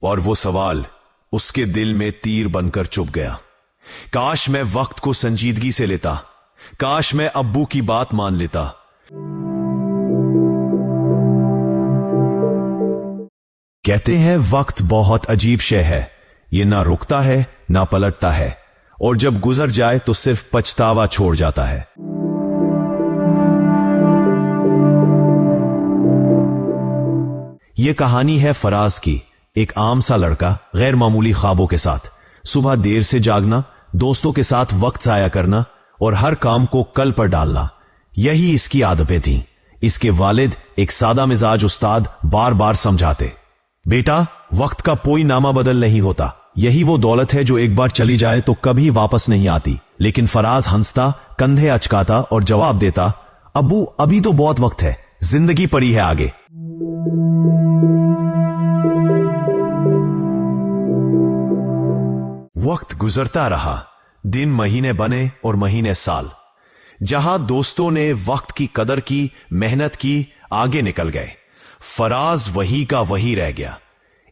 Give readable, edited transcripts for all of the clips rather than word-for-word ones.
और वो सवाल उसके दिल में तीर बनकर चुभ गया। काश मैं वक्त को संजीदगी से लेता, काश मैं अब्बू की बात मान लेता। कहते हैं वक्त बहुत अजीब शय है, ये ना रुकता है ना पलटता है, और जब गुजर जाए तो सिर्फ पछतावा छोड़ जाता है। यह कहानी है फराज की। एक आम सा लड़का गैर मामूली ख्वाबों के साथ, सुबह देर से जागना, दोस्तों के साथ वक्त जाया करना और हर काम को कल पर डालना, यही इसकी आदतें थीं। इसके वालिद एक सादा मिजाज उस्ताद बार बार समझाते, बेटा वक्त का कोई नामा बदल नहीं होता, यही वो दौलत है जो एक बार चली जाए तो कभी वापस नहीं आती। लेकिन फराज हंसता, कंधे अचकाता और जवाब देता, अब्बू अभी तो बहुत वक्त है, जिंदगी पड़ी है आगे। वक्त गुजरता रहा, दिन महीने बने और महीने साल। जहां दोस्तों ने वक्त की कदर की, मेहनत की, आगे निकल गए, फराज वही का वही रह गया,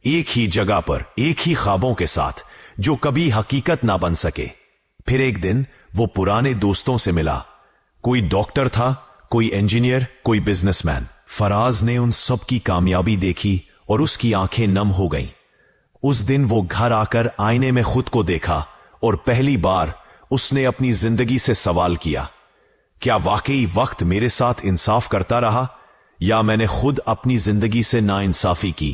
एक ही जगह पर, एक ही ख्वाबों के साथ जो कभी हकीकत ना बन सके। फिर एक दिन वो पुराने दोस्तों से मिला। कोई डॉक्टर था, कोई इंजीनियर, कोई बिजनेसमैन। फराज ने उन सब की कामयाबी देखी और उसकी आंखें नम हो गईं। उस दिन वो घर आकर आईने में खुद को देखा और पहली बार उसने अपनी जिंदगी से सवाल किया, क्या वाकई वक्त मेरे साथ इंसाफ करता रहा या मैंने खुद अपनी जिंदगी से नाइंसाफी की।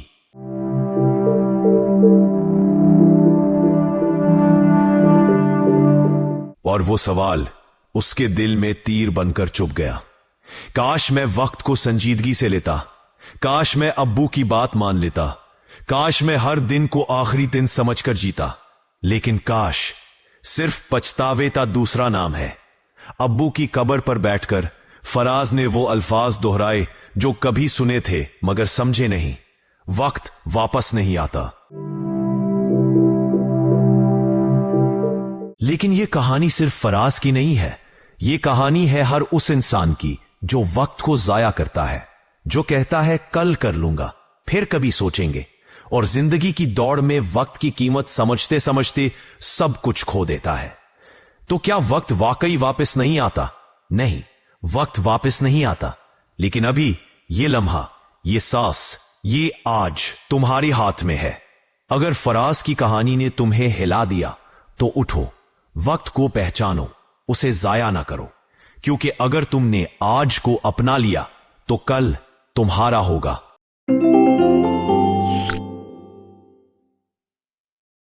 और वो सवाल उसके दिल में तीर बनकर चुभ गया। काश मैं वक्त को संजीदगी से लेता, काश मैं अब्बू की बात मान लेता, काश मैं हर दिन को आखिरी दिन समझकर जीता। लेकिन काश सिर्फ पछतावे का दूसरा नाम है। अब्बू की कब्र पर बैठकर फराज ने वो अल्फाज दोहराए जो कभी सुने थे मगर समझे नहीं, वक्त वापस नहीं आता। लेकिन यह कहानी सिर्फ फराज की नहीं है, यह कहानी है हर उस इंसान की जो वक्त को जाया करता है, जो कहता है कल कर लूंगा, फिर कभी सोचेंगे, और जिंदगी की दौड़ में वक्त की कीमत समझते समझते सब कुछ खो देता है। तो क्या वक्त वाकई वापस नहीं आता? नहीं, वक्त वापस नहीं आता, लेकिन अभी ये लम्हा, ये सांस, ये आज तुम्हारे हाथ में है। अगर फराज की कहानी ने तुम्हें हिला दिया तो उठो, वक्त को पहचानो, उसे जाया ना करो, क्योंकि अगर तुमने आज को अपना लिया तो कल तुम्हारा होगा।